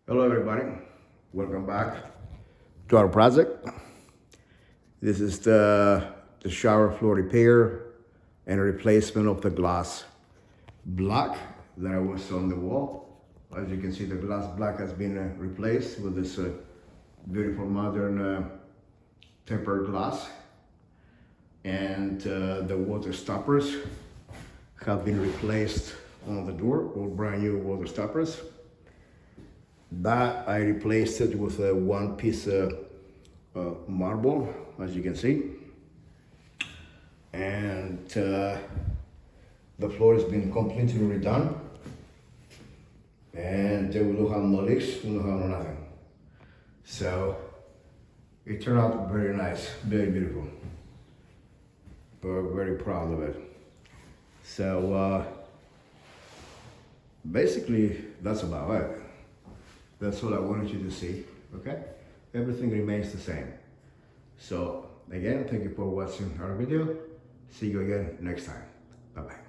Hello everybody, welcome back to our project. This is the shower floor repair and replacement of the glass block that was on the wall. As you can see, the glass block has been replaced with this beautiful modern tempered glass, and the water stoppers have been replaced on the door, all brand new water stoppers. That I replaced it with a one piece marble, as you can see. And the floor has been completely redone. And we don't have no leaks, we don't have no nothing. So it turned out very nice, very beautiful. We're very proud of it. So basically that's about it. That's all I wanted you to see, okay? Everything remains the same. So again, thank you for watching our video. See you again next time. Bye-bye.